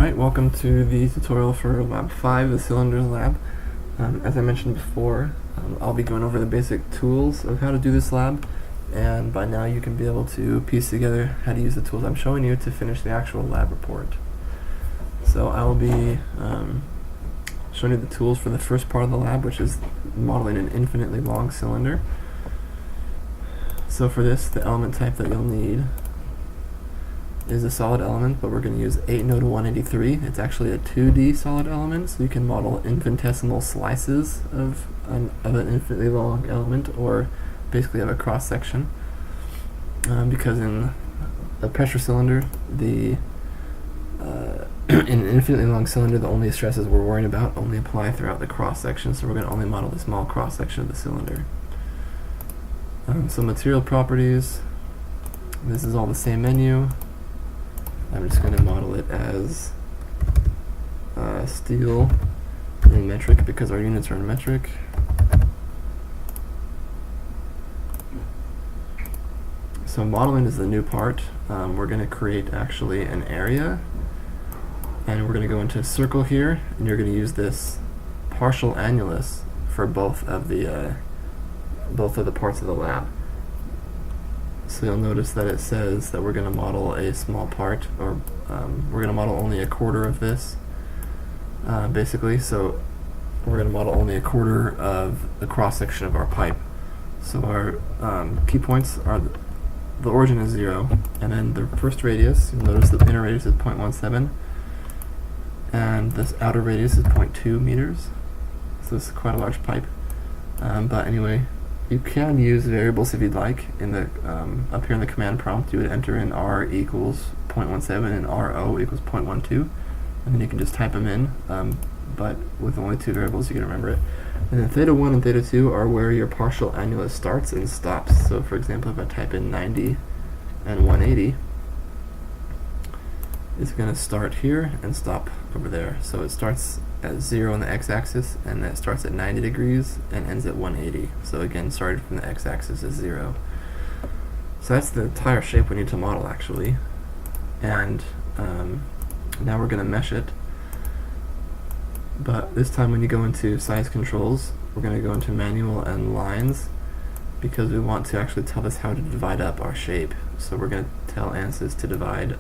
Alright, welcome to the tutorial for Lab 5, the Cylinders Lab. As I mentioned before, I'll be going over the basic tools of how to do this lab, and by now you can be able to piece together how to use the tools I'm showing you to finish the actual lab report. So I will be showing you the tools for the first part of the lab, which is modeling an infinitely long cylinder. So for this, the element type that you'll need is a solid element, but we're going to use 8No to 183. It's actually a 2D solid element, so you can model infinitesimal slices of an infinitely long element, or basically have a cross section. Because in a pressure cylinder, in an infinitely long cylinder, the only stresses we're worrying about only apply throughout the cross section, so we're going to only model the small cross section of the cylinder. So material properties, this is all the same menu. I'm just going to model it as steel in metric because our units are in metric. So modeling is the new part. We're going to create actually an area, and we're going to go into a circle here, and you're going to use this partial annulus for both of the parts of the lab. So you'll notice that it says that we're going to model a small part, or we're going to model only a quarter of this, basically. So we're going to model only a quarter of the cross section of our pipe. So our key points are the origin is 0, and then the first radius. You'll notice the inner radius is 0.17, and this outer radius is 0.2 meters. So this is quite a large pipe. But anyway, you can use variables if you'd like. In the up here in the command prompt, you would enter in r equals 0.17 and ro equals 0.12, and then you can just type them in. But with only two variables, you can remember it. And then theta 1 and theta 2 are where your partial annulus starts and stops. So for example, if I type in 90 and 180, it's going to start here and stop over there. So it starts at 0 on the x-axis, and that starts at 90 degrees and ends at 180. So again, started from the x-axis is 0. So that's the entire shape we need to model, actually. And now we're going to mesh it. But this time when you go into size controls, we're going to go into manual and lines, because we want to actually tell this how to divide up our shape. So we're going to tell ANSYS to divide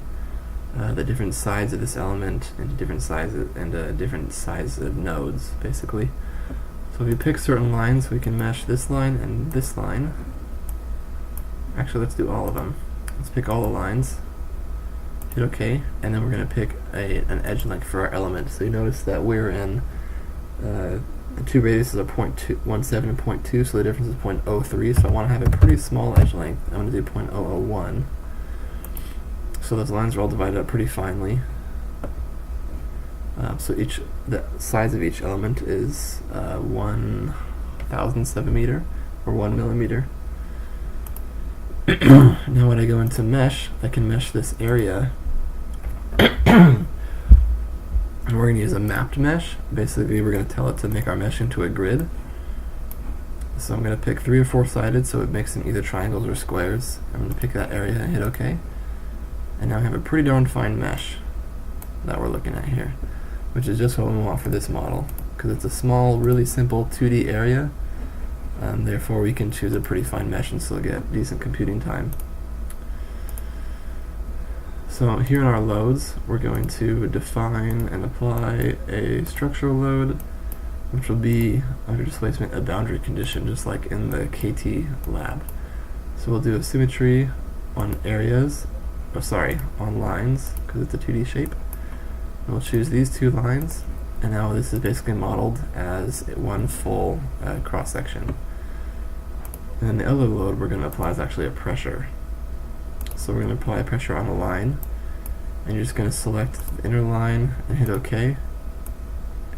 the different sides of this element into different sizes and different sizes of nodes, basically. So if you pick certain lines, we can mesh this line and this line. Actually, let's do all of them. Let's pick all the lines, hit OK, and then we're going to pick an edge length for our element. So you notice that we're in the two radiuses are 0.17 and 0.2, so the difference is 0.03. So I want to have a pretty small edge length. I'm going to do 0.001. So those lines are all divided up pretty finely. So the size of each element is 1/1000th of a meter, or 1 millimeter. Now when I go into mesh, I can mesh this area. And we're going to use a mapped mesh. Basically, we're going to tell it to make our mesh into a grid. So I'm going to pick 3 or 4 sided, so it makes them either triangles or squares. I'm going to pick that area and hit OK. And now we have a pretty darn fine mesh that we're looking at here, which is just what we want for this model, because it's a small, really simple 2D area, and therefore we can choose a pretty fine mesh and still get decent computing time. So here in our loads, we're going to define and apply a structural load, which will be, under displacement, a boundary condition, just like in the KT lab. So we'll do a symmetry on areas, on lines, because it's a 2D shape. And we'll choose these 2 lines, and now this is basically modeled as one full cross section. And then the other load we're going to apply is actually a pressure. So we're going to apply a pressure on a line, and you're just going to select the inner line and hit OK.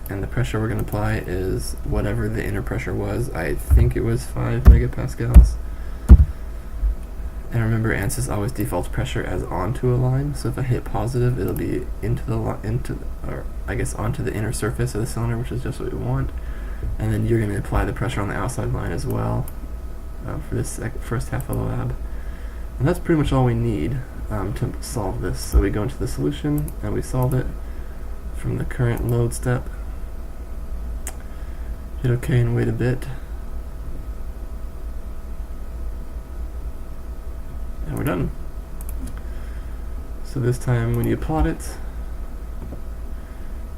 And the pressure we're going to apply is whatever the inner pressure was. I think it was 5 megapascals. And remember, ANSYS always defaults pressure as onto a line, so if I hit positive, it'll be onto the inner surface of the cylinder, which is just what we want. And then you're going to apply the pressure on the outside line as well for this first half of the lab. And that's pretty much all we need to solve this. So we go into the solution and we solve it. from the current load step. Hit OK and wait a bit. And we're done. So this time when you plot it,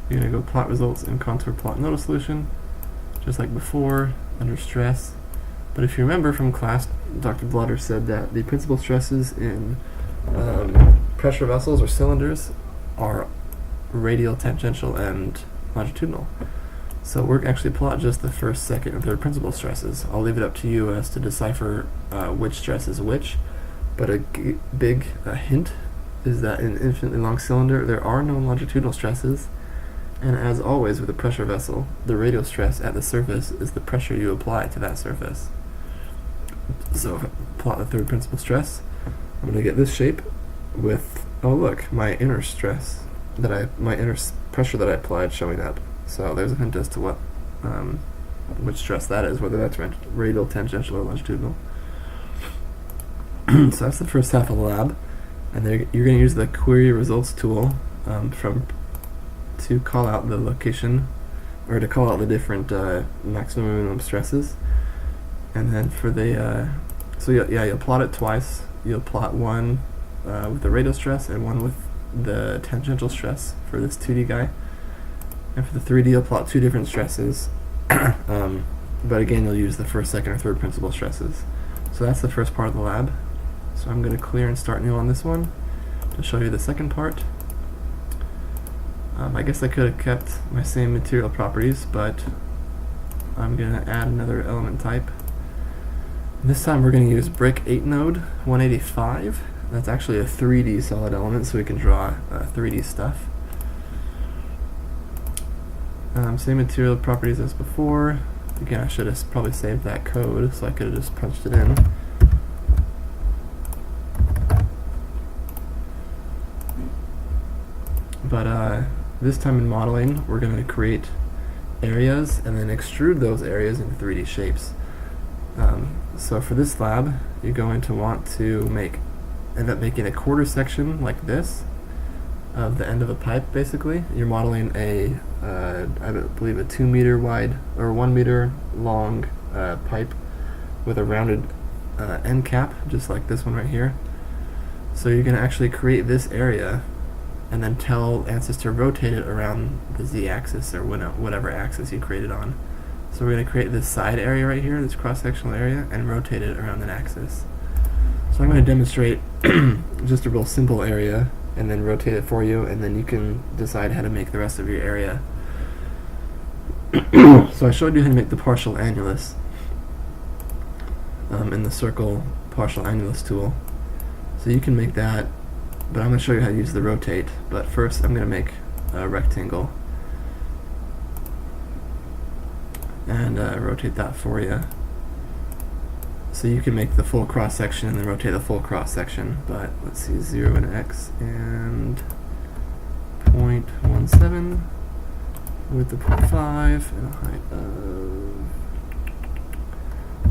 you're going to go plot results in contour plot nodal solution, just like before, under stress. But if you remember from class, Dr. Blotter said that the principal stresses in pressure vessels or cylinders are radial, tangential, and longitudinal. So we're actually plot just the first, second, and third principal stresses. I'll leave it up to you as to decipher which stress is which, but a big hint is that in an infinitely long cylinder there are no longitudinal stresses, and as always with a pressure vessel, the radial stress at the surface is the pressure you apply to that surface. So if I plot the third principal stress, I'm going to get this shape with, oh look, my inner stress my inner pressure that I applied showing up. So there's a hint as to what which stress that is, whether that's radial, tangential, or longitudinal. So that's the first half of the lab, and you're going to use the query results tool to call out the location, or to call out the different maximum and minimum stresses. And then for the you'll plot it twice. You'll plot one with the radial stress and one with the tangential stress for this 2D guy. And for the 3D, you'll plot two different stresses. But again, you'll use the first, second, or third principal stresses. So that's the first part of the lab. So I'm going to clear and start new on this one to show you the second part. I guess I could have kept my same material properties, but I'm going to add another element type. This time we're going to use brick 8 node 185. That's actually a 3D solid element, so we can draw 3D stuff. Same material properties as before. Again, I should have probably saved that code, so I could have just punched it in. But this time in modeling, we're going to create areas and then extrude those areas into 3D shapes. So for this lab, you're going to want to end up making a quarter section like this of the end of a pipe. Basically, you're modeling I believe a 2 meter wide or 1 meter long pipe with a rounded end cap, just like this one right here. So you're going to actually create this area and then tell ANSYS to rotate it around the z-axis or whatever axis you created on. So we're going to create this side area right here, this cross-sectional area, and rotate it around an axis. So I'm going to demonstrate just a real simple area and then rotate it for you, and then you can decide how to make the rest of your area. So I showed you how to make the partial annulus in the circle partial annulus tool. So you can make that, but I'm going to show you how to use the rotate. But first I'm going to make a rectangle and rotate that for you. So you can make the full cross section and then rotate the full cross section. But let's see, 0 and x and 0.17 with the 0.5 and a height of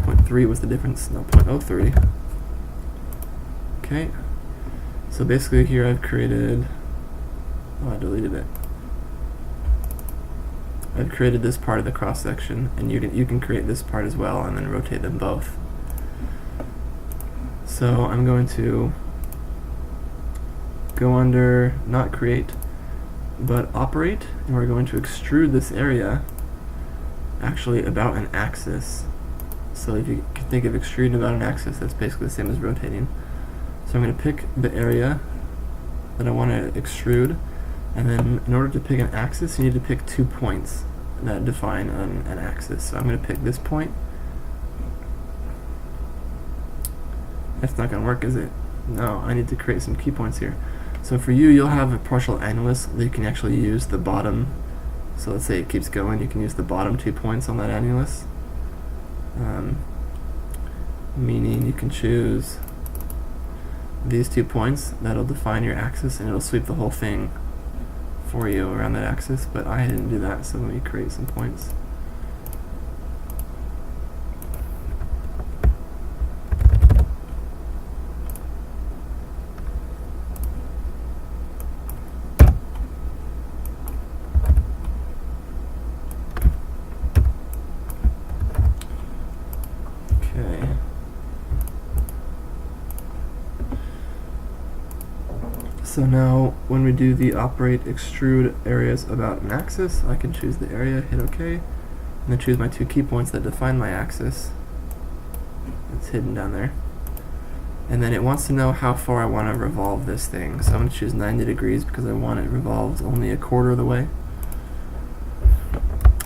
0.3 was the difference, no, 0.03. Okay, so basically here I've created, I deleted it. I've created this part of the cross section, and you can create this part as well and then rotate them both. So I'm going to go under not create but operate, and we're going to extrude this area actually about an axis. So if you can think of extruding about an axis, that's basically the same as rotating. So I'm going to pick the area that I want to extrude, and then in order to pick an axis you need to pick 2 points that define an axis. So I'm going to pick this point. That's not going to work, is it? No, I need to create some key points here. So for you, you'll have a partial annulus that you can actually use the bottom. So let's say it keeps going, you can use the bottom 2 points on that annulus. Meaning you can choose these 2 points, that'll define your axis, and it'll sweep the whole thing for you around that axis, but I didn't do that, so let me create some points. So now when we do the operate extrude areas about an axis, I can choose the area, hit OK, and then choose my 2 key points that define my axis. It's hidden down there. And then it wants to know how far I want to revolve this thing. So I'm going to choose 90 degrees because I want it revolved only a quarter of the way.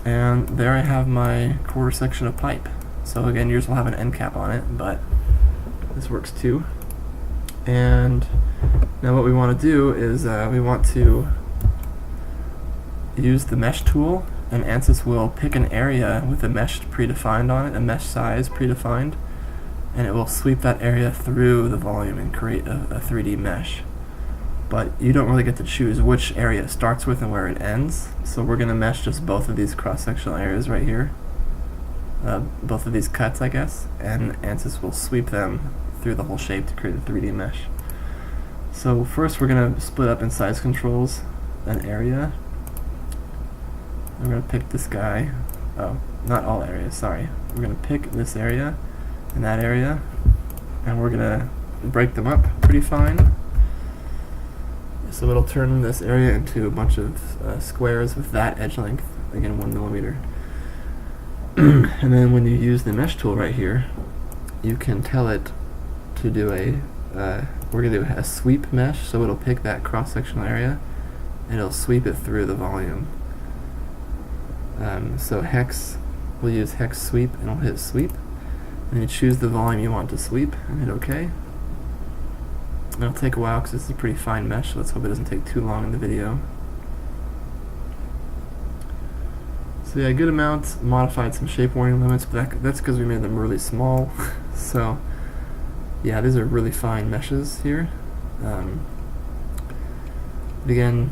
And there I have my quarter section of pipe. So again, yours will have an end cap on it, but this works too. And now what we want to do is we want to use the mesh tool, and ANSYS will pick an area with a mesh predefined on it, a mesh size predefined, and it will sweep that area through the volume and create a 3D mesh. But you don't really get to choose which area it starts with and where it ends, so we're going to mesh just both of these cross-sectional areas right here, both of these cuts, I guess, and ANSYS will sweep them through the whole shape to create a 3D mesh. So first we're going to split up in size controls an area. We're going to pick this guy. Oh, not all areas, sorry. We're going to pick this area and that area, and we're going to break them up pretty fine. So it'll turn this area into a bunch of squares with that edge length, again 1 millimeter. And then when you use the mesh tool right here, you can tell it to do we're going to do a sweep mesh, so it'll pick that cross-sectional area and it'll sweep it through the volume. So hex, we'll use hex sweep, and I'll hit sweep, and you choose the volume you want to sweep and hit OK. It'll take a while because this is a pretty fine mesh, so let's hope it doesn't take too long in the video. So yeah, good amount, modified some shape warning limits, but that's because we made them really small. So yeah, these are really fine meshes here. Again,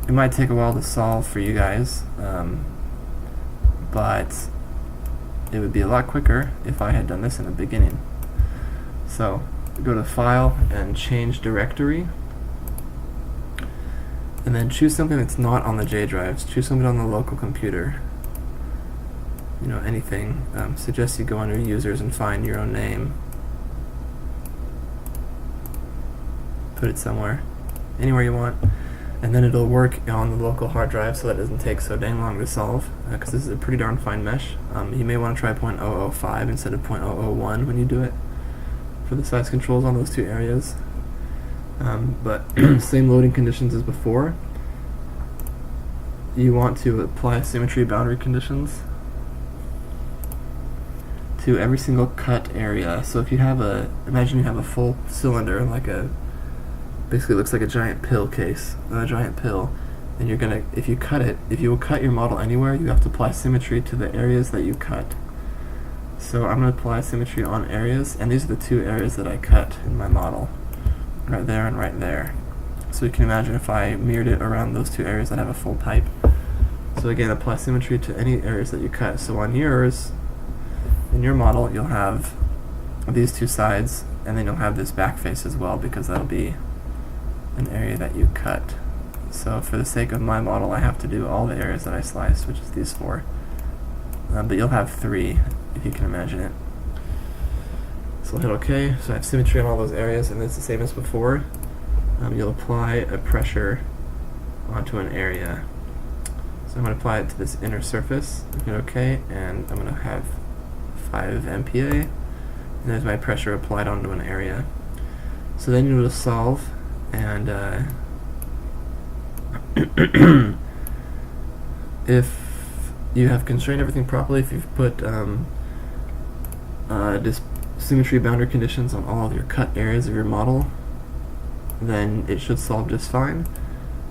it might take a while to solve for you guys, but it would be a lot quicker if I had done this in the beginning. So go to File and Change Directory, and then choose something that's not on the J drives. Choose something on the local computer. You know, anything. Suggest you go under Users and find your own name. Put it somewhere, anywhere you want, and then it'll work on the local hard drive, so that doesn't take so dang long to solve, because this is a pretty darn fine mesh. You may want to try 0.005 instead of 0.001 when you do it for the size controls on those two areas. But same loading conditions as before. You want to apply symmetry boundary conditions to every single cut area. So if you have imagine you have a full cylinder, like basically looks like a giant pill case, a giant pill, and you're gonna, if you will cut your model anywhere, you have to apply symmetry to the areas that you cut. So I'm going to apply symmetry on areas, and these are the 2 areas that I cut in my model, right there and right there. So you can imagine if I mirrored it around those 2 areas, I'd have a full pipe. So again, apply symmetry to any areas that you cut. So on yours, in your model, you'll have these 2 sides, and then you'll have this back face as well, because that'll be an area that you cut. So for the sake of my model, I have to do all the areas that I sliced, which is these 4. But you'll have 3, if you can imagine it. So I'll hit OK. So I have symmetry on all those areas, and it's the same as before. You'll apply a pressure onto an area. So I'm going to apply it to this inner surface. Hit OK, and I'm going to have 5 MPa, and there's my pressure applied onto an area. So then you'll just solve, and if you have constrained everything properly, if you've put symmetry boundary conditions on all of your cut areas of your model, then it should solve just fine.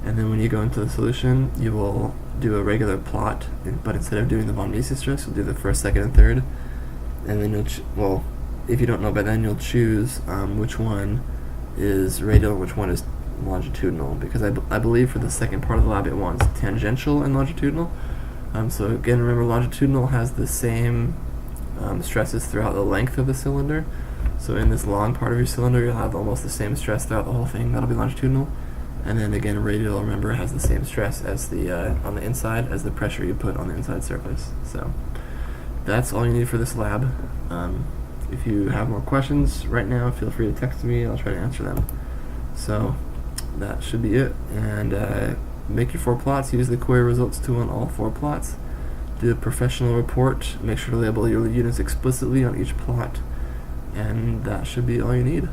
And then when you go into the solution, you will do a regular plot, but instead of doing the von Mises stress, you'll do the first, second, and third. And then you'll, if you don't know by then, you'll choose which one is radial and which one is longitudinal, because I believe for the second part of the lab it wants tangential and longitudinal. So again, remember, longitudinal has the same stresses throughout the length of the cylinder. So in this long part of your cylinder, you'll have almost the same stress throughout the whole thing. That'll be longitudinal. And then again, radial, remember, has the same stress as the on the inside as the pressure you put on the inside surface. So that's all you need for this lab. If you have more questions right now, feel free to text me. I'll try to answer them. So that should be it. And make your 4 plots. Use the query results tool on all 4 plots. Do a professional report. Make sure to label your units explicitly on each plot. And that should be all you need.